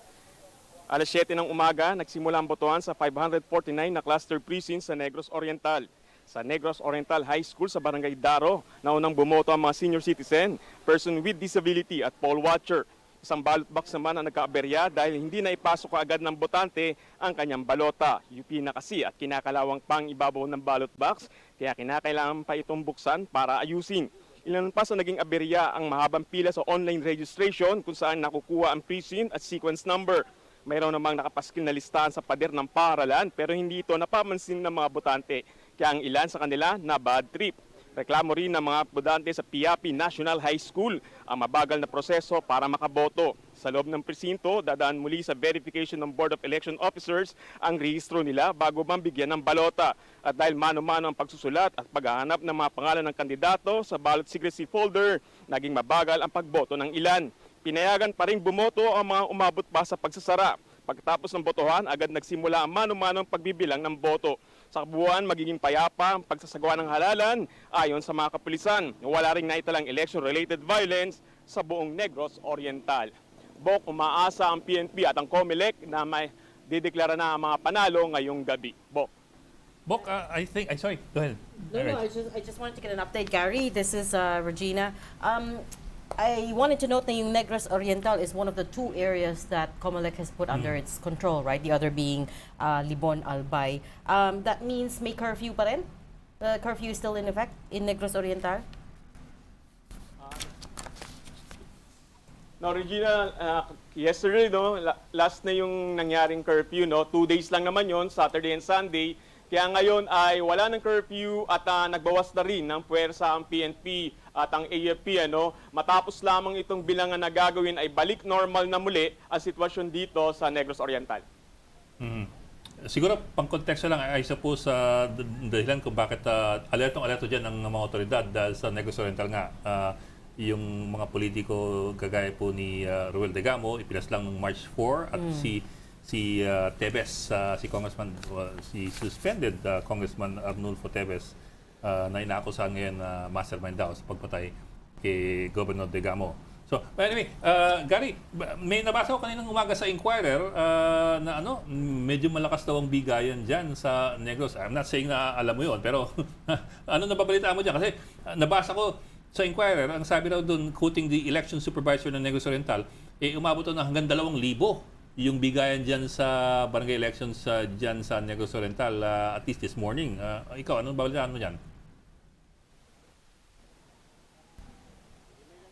Alas 7 ng umaga, nagsimula ang botohan sa 549 na cluster precincts sa Negros Oriental. Sa Negros Oriental High School sa Barangay Daro, naunang bumoto ang mga senior citizen, person with disability at poll watcher. Isang ballot box naman ang nagkaaberya dahil hindi na ipasok agad ng botante ang kanyang balota. UP na kasi at kinakalawang pang ibabaw ng ballot box, kaya kinakailangan pa itong buksan para ayusin. Ilan pa sa naging aberya ang mahabang pila sa online registration kung saan nakukuha ang precinct at sequence number. Mayroon namang nakapaskil na listahan sa pader ng paaralan pero hindi ito napapansin ng mga botante. Kaya ang ilan sa kanila na bad trip. Reklamo rin ng mga botante sa Piapi National High School ang mabagal na proseso para makaboto. Sa loob ng presinto, dadaan muli sa verification ng Board of Election Officers ang rehistro nila bago mambigyan ng balota. At dahil mano-mano ang pagsusulat at paghahanap ng mga pangalan ng kandidato sa ballot secrecy folder, naging mabagal ang pagboto ng ilan. Pinayagan pa rin bumoto ang mga umabot pa sa pagsasara. Pagkatapos ng botohan, agad nagsimula ang mano-manong pagbibilang ng boto. Sa kabuuan, magiging payapa ang pagsasagawa ng halalan ayon sa mga kapulisan. Wala ring naitalang election-related violence sa buong Negros Oriental. Bok, umaasa ang PNP at ang COMELEC na may dideklara na ang mga panalo ngayong gabi. Bok. Bok, sorry, go ahead. No, I just wanted to get an update, Gary. This is Regina. I wanted to note that yung Negros Oriental is one of the two areas that COMELEC has put under its control, right? The other being Libon, Albay. That means may curfew pa rin? The curfew is still in effect in Negros Oriental? No, Regina, yesterday, no, last na yung nangyaring curfew, no? 2 days lang naman yon, Saturday and Sunday. Kaya ngayon ay wala ng curfew at nagbawas na rin ng puwersa ang PNP at ang AFP. Matapos lamang itong bilangan na gagawin ay balik normal na muli ang sitwasyon dito sa Negros Oriental. Siguro, pang konteksto lang, I suppose, dahilan kung bakit alertong-alerto dyan ng mga otoridad dahil sa Negros Oriental nga. Yung mga politiko kagaya po ni Ruel Degamo, ipilas lang ng March 4 at si Tebes, si Congressman, si suspended Congressman Arnulfo Tebes na inaakusahan ngayon na mastermind daw sa pagpatay kay Governor Degamo. So, anyway, Gary, may nabasa ko kaninang umaga sa Inquirer na medyo malakas daw ang bigayan dyan sa Negros. I'm not saying na alam mo yun, pero ano nababalitaan mo dyan? Kasi nabasa ko sa Inquirer, ang sabi raw doon, quoting the election supervisor ng Negros Oriental, umabot na hanggang 2,000 yung bigayan dyan sa barangay elections dyan sa Negros Oriental, at least this morning. Ikaw, anong babalitaan mo dyan?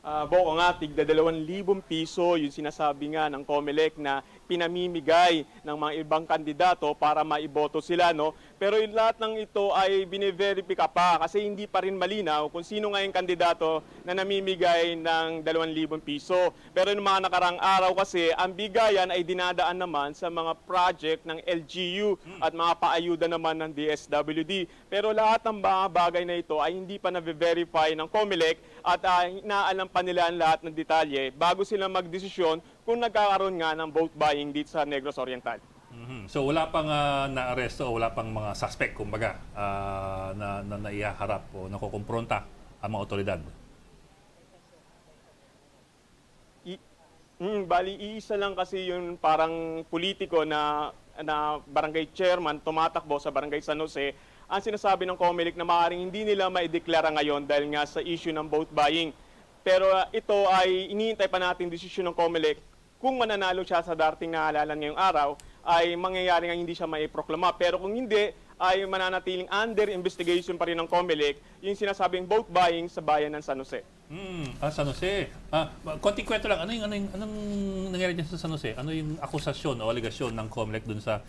Boko nga, tigda 2,000 piso yung sinasabi nga ng COMELEC na pinamimigay ng mga ibang kandidato para maiboto sila, no? Pero yung lahat ng ito ay bine-verify pa kasi hindi pa rin malinaw kung sino nga yung kandidato na namimigay ng 2,000 piso. Pero yung mga nakarang araw kasi, ang bigayan ay dinadaan naman sa mga project ng LGU at mga paayuda naman ng DSWD. Pero lahat ng mga bagay na ito ay hindi pa na-verify ng COMELEC at inaalam pa nila ang lahat ng detalye bago sila magdesisyon kung nagkakaroon nga ng vote buying dito sa Negros Oriental. So wala pang naaresto o wala pang mga suspect, kumbaga, na naihaharap o nakukumpronta ang mga otoridad? Bali, iisa lang kasi yung parang politiko na barangay chairman tumatakbo sa barangay San Jose. Ang sinasabi ng COMELEC na maaaring hindi nila maideklara ngayon dahil nga sa issue ng vote buying. Pero ito ay iniintay pa natin desisyon ng COMELEC. Kung mananalo siya sa darating na halalan ngayong araw, ay mangyayari nga hindi siya maiproklama. Pero kung hindi, ay mananatiling under investigation pa rin ng COMELEC yung sinasabing vote buying sa bayan ng San Jose. San Jose. Konting kwento lang, anong nangyari dyan sa San Jose? Ano yung akusasyon o aligasyon ng COMELEC dun sa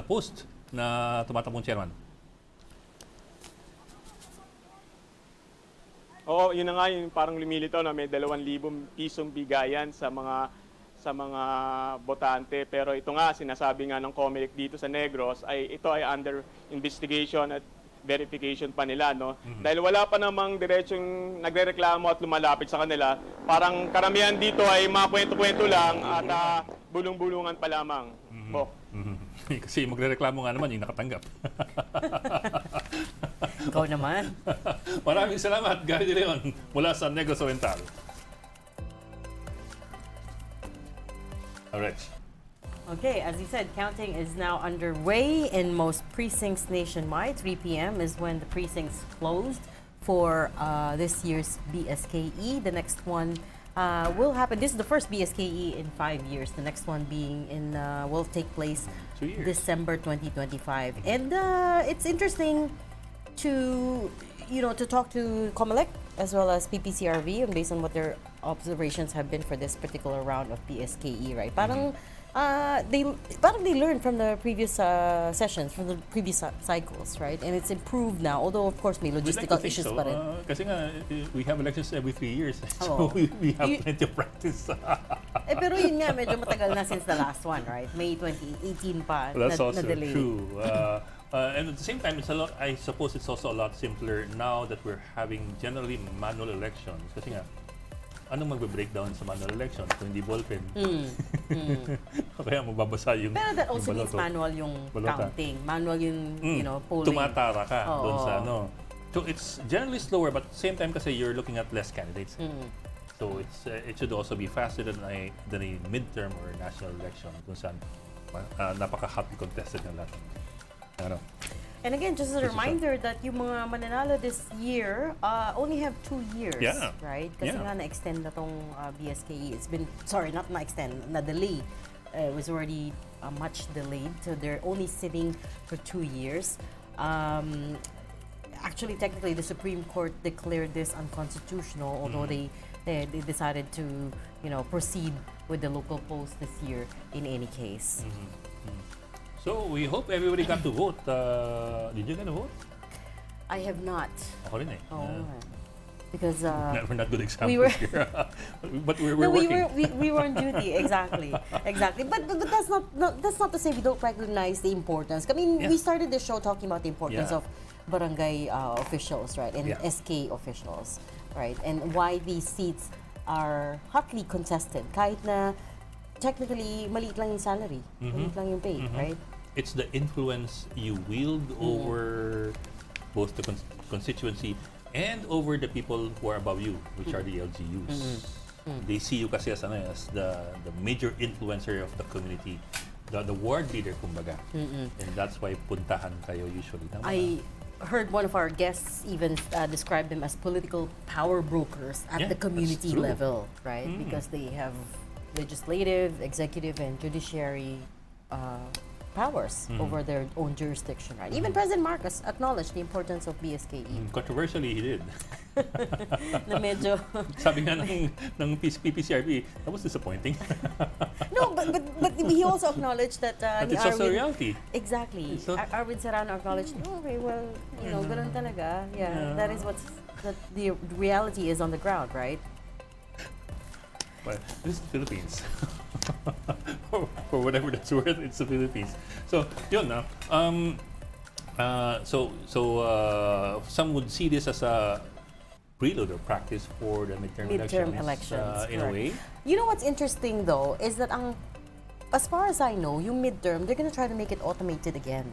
post na tumatakbong chairman? Oo, yun na nga yung parang lumilitaw na may 2,000 pisong bigayan sa mga botante. Pero ito nga, sinasabi nga ng COMELEC dito sa Negros, ito ay under investigation at verification pa nila, no? Dahil wala pa namang diretsong nagrereklamo at lumalapit sa kanila. Parang karamihan dito ay mga kwento-kwento lang at bulong-bulungan pa lamang. Kasi magrereklamo nga naman yung nakatanggap. Ikaw naman. Maraming salamat, Gary De Leon, mula sa Negros Oriental. Alright. Okay, as you said, counting is now underway in most precincts nationwide. 3 p.m. is when the precincts closed for this year's BSKE. The next one will happen. This is the first BSKE in 5 years. The next one being will take place December 2025. And it's interesting to talk to COMELEC as well as PPCRV, and based on what their observations have been for this particular round of BSKE, right? Parang they learned from the previous sessions, from the previous cycles, right? And it's improved now, although of course may We'd like to logistical think issues so. pa rin. Kasi nga, we have elections every 3 years. Oo. So we have plenty of practice. Pero yun nga, medyo matagal na since the last one, right? May 2018 pa Well, that's na also delay. true. And at the same time, it's a lot. I suppose it's also a lot simpler now that we're having generally manual elections. Kasi nga, anong magbe-breakdown sa manual elections kung hindi ballpen? Kaya mababasa yung Pero that also yung means baloto. manual yung Balota. counting. Manual yung, you know, polling. Tumatara ka Oo. doon sa ano. So it's generally slower, but at the same time kasi you're looking at less candidates. So it should also be faster than a midterm or national election kung saan napaka-hotly contested na lahat. Ano? And again, just as a reminder that yung mga mananalo this year only have 2 years, Yeah. right? Kasi nga na-extend na tong BSKE. It's been, sorry, not na-extend, na-delay. It was already much delayed, so they're only sitting for 2 years. Actually, technically, the Supreme Court declared this unconstitutional, although they decided to, you know, proceed with the local polls this year in any case. So we hope everybody got to vote. Did you get to vote? I have not. Ako rin eh. Because we're not good examples we were here. But we're no, working. we were on duty, exactly. But that's not to say we don't recognize the importance. I mean, we started the show talking about the importance of barangay officials, right, and SK officials, right, and why these seats are hotly contested. Kahit na technically maliit lang yung salary, maliit lang yung pay, right? It's the influence you wield over both the constituency and over the people who are above you, which are the LGUs. They see you kasi as the major influencer of the community, the ward leader kumbaga. And that's why puntahan kayo usually. I heard one of our guests even describe them as political power brokers at the community level, right? Because they have legislative, executive, and judiciary powers over their own jurisdiction, right? Even President Marcos acknowledged the importance of BSKE. Controversially, he did. Na medyo Sabi nga ng PPCRB, that was disappointing. No, but he also acknowledged that But it's also a reality. Exactly. Arvin Serrano acknowledged, okay, well, you know, ganun talaga. Yeah, that is what's the reality is on the ground, right? Well, this is the Philippines. For whatever that's worth, it's the Philippines. So, yun na. Some would see this as a prelude or practice for the midterm elections. In a way. You know what's interesting though is that as far as I know, yung midterm, they're gonna try to make it automated again.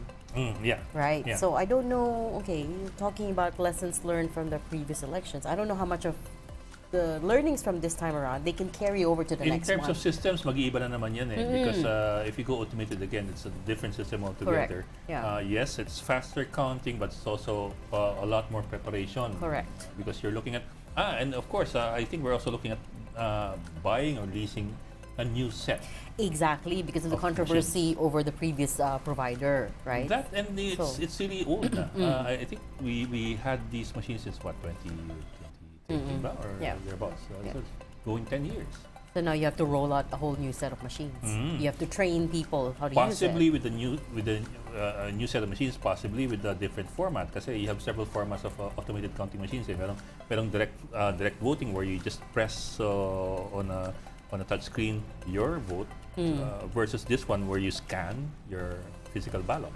Right? Yeah. So I don't know, okay, talking about lessons learned from the previous elections, I don't know how much of the learnings from this time around they can carry over to the next one. In terms of systems, mag-iiba na naman yan eh. Because if you go automated again, it's a different system altogether. Yes, it's faster counting, but it's also a lot more preparation. Correct. Because you're looking at, and of course, I think we're also looking at buying or leasing a new set. Exactly, because of the controversy over the previous provider, right? That and it's really old na. I think we had these machines since what, 2013 ba? Or thereabouts. So it's going 10 years. So now you have to roll out a whole new set of machines. You have to train people how to possibly use it. with the new set of machines, possibly with a different format. Kasi you have several formats of automated counting machines. Merong direct voting where you just press on a touch screen your vote versus this one where you scan your physical ballot.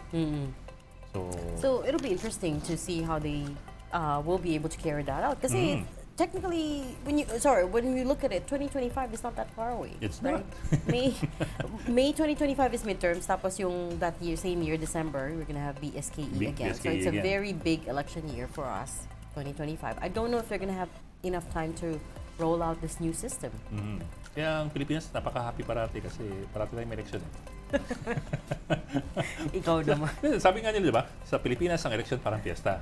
So it'll be interesting to see how they will be able to carry that out. Because technically, when you look at it, 2025 is not that far away. It's right? not. May 2025 is midterms. Tapos yung that year, same year, December, we're gonna have BSKE again. So it's a very big election year for us, 2025. I don't know if they're gonna have enough time to roll out this new system. Kaya ang Pilipinas, napaka-happy parati kasi parati tayong may eleksyon. Ikaw naman. Sabi nga nila, di ba? Sa Pilipinas, ang eleksyon parang fiesta.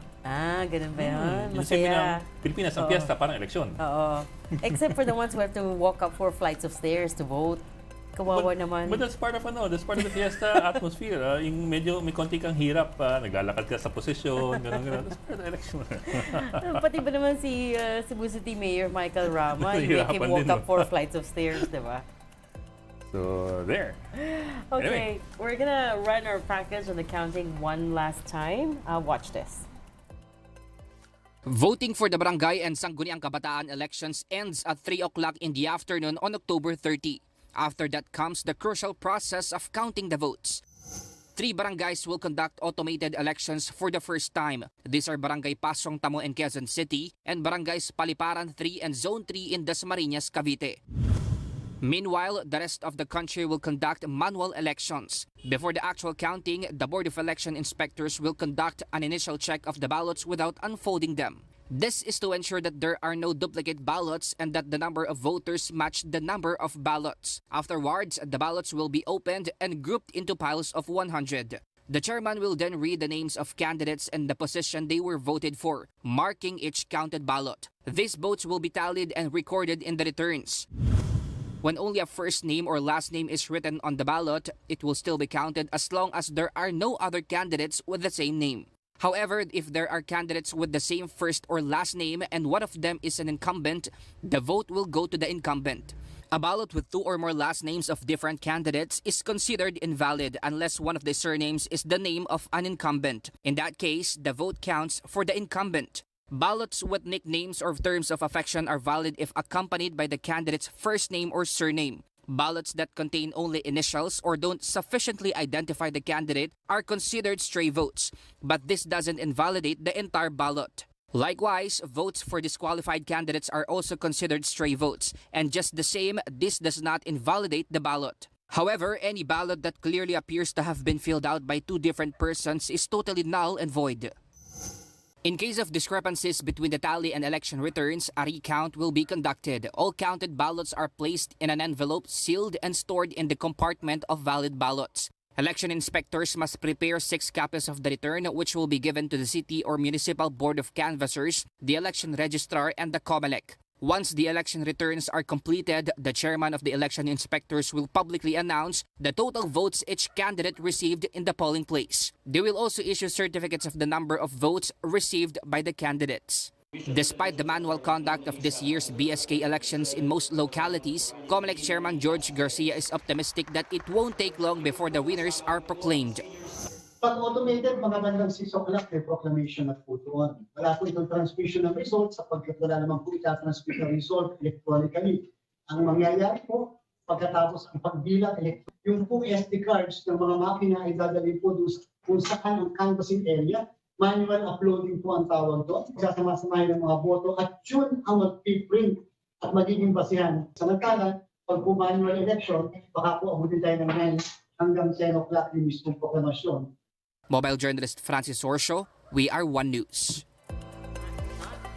Ganun ba yun? Masaya. Pilipinas, ang fiesta parang eleksyon. Oo. Except for the ones who have to walk up 4 flights of stairs to vote. Kawawa naman. But that's part of the fiesta atmosphere. Yung medyo may konti kang hirap, naglalakad ka sa posisyon, gano'n. That's part of the election. Pati ba naman si Cebu City Mayor Michael Rama, you make him Hirapan walk din, up 4 flights of stairs, di ba? So, there. Okay, Anyway. we're gonna run our package on the counting one last time. Watch this. Voting for the Barangay and Sangguniang Kabataan elections ends at 3 o'clock in the afternoon on October 30. After that comes the crucial process of counting the votes. 3 barangays will conduct automated elections for the first time. These are Barangay Pasong Tamo in Quezon City and Barangays Paliparan 3 and Zone 3 in Dasmariñas, Cavite. Meanwhile, the rest of the country will conduct manual elections. Before the actual counting, the Board of Election Inspectors will conduct an initial check of the ballots without unfolding them. This is to ensure that there are no duplicate ballots and that the number of voters match the number of ballots. Afterwards, the ballots will be opened and grouped into piles of 100. The chairman will then read the names of candidates and the position they were voted for, marking each counted ballot. These votes will be tallied and recorded in the returns. When only a first name or last name is written on the ballot, it will still be counted as long as there are no other candidates with the same name. However, if there are candidates with the same first or last name and one of them is an incumbent, the vote will go to the incumbent. A ballot with 2 or more last names of different candidates is considered invalid unless one of the surnames is the name of an incumbent. In that case, the vote counts for the incumbent. Ballots with nicknames or terms of affection are valid if accompanied by the candidate's first name or surname. Ballots that contain only initials or don't sufficiently identify the candidate are considered stray votes, but this doesn't invalidate the entire ballot. Likewise, votes for disqualified candidates are also considered stray votes, and just the same, this does not invalidate the ballot. However, any ballot that clearly appears to have been filled out by 2 different persons is totally null and void. In case of discrepancies between the tally and election returns, a recount will be conducted. All counted ballots are placed in an envelope, sealed, and stored in the compartment of valid ballots. Election inspectors must prepare 6 copies of the return, which will be given to the City or Municipal Board of Canvassers, the election registrar, and the COMELEC. Once the election returns are completed, the chairman of the election inspectors will publicly announce the total votes each candidate received in the polling place. They will also issue certificates of the number of votes received by the candidates. Despite the manual conduct of this year's BSKE elections in most localities, COMELEC Chairman George Garcia is optimistic that it won't take long before the winners are proclaimed. Pag automated, mga bandang 6 o'clock, may proclamation na po doon. Wala po itong transmission ng results sapagkat wala naman po itatransmit ng result electronically. Ang mangyayari po, pagkatapos ang pagbilang yung po SD cards ng mga makina ay dadali po doon kung saan ang canvassing area, manual uploading po ang tawag doon. Sasama-samahin ng mga boto at yun ang mag-print at magiging basihan. Samantala, pag po manual election, baka po abutin tayo ng 9 hanggang 10 o'clock yung mismong proklamasyon. Mobile journalist Francis Sorsho, We Are One News.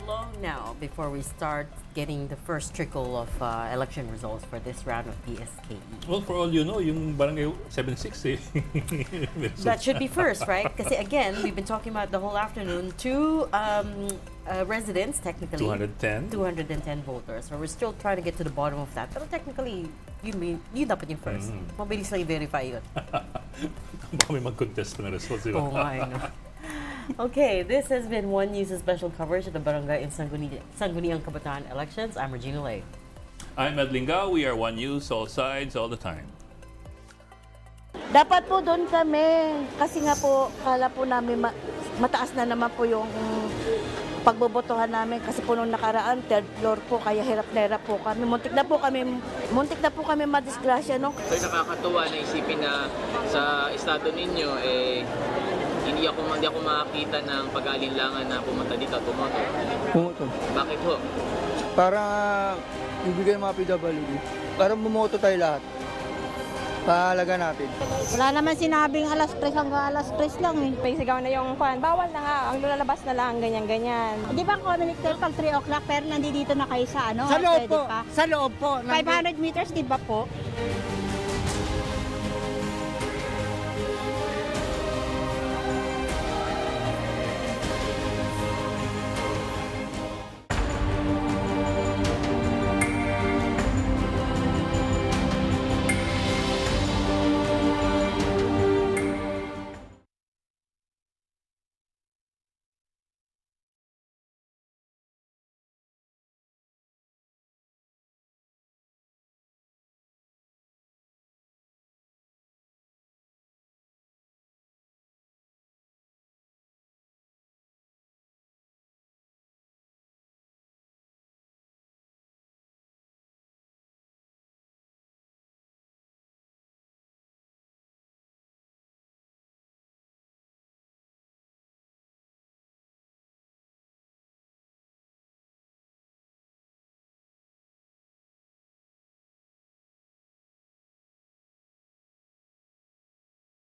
Long now before we start getting the first trickle of election results for this round of BSKE. Well, for all you know, yung Barangay 76 That should be first, right? Kasi again, we've been talking about the whole afternoon. 2 residents, technically. 210 voters. So we're still trying to get to the bottom of that. Pero technically, yun dapat yung first. Mabilis lang i-verify yun. Baka may mag-contest pa na results, di ba? Oh my, no. Okay, this has been One News' special coverage of the Barangay and Sangguniang Kabataan elections. I'm Regina Lay. I'm Ed Lingao. We are One News, all sides, all the time. Dapat po doon kami. Kasi nga po, kala po namin mataas na naman po yung pagbobotohan namin. Kasi po nung nakaraan, 3rd floor po, kaya hirap na hirap po kami. Muntik na po kami madisgrasya, no? So nakakatuwa na isipin na sa estado ninyo, hindi ako makakita ng pag-aalinlangan na pumunta dito at pumoto. Bakit ho? Para ibigay mga PWD. Para bumoto tayo lahat. Pahalaga natin. Wala naman sinabing alas 3 hanggang alas 3 lang eh. May sigaw na yung kwan. Bawal na nga. Ang lalabas na lang. Ganyan-ganyan. Di ba communicator pag 3 o'clock pero nandito na kayo sa ano? Sa loob po. Sa loob po. 500 meters di ba po?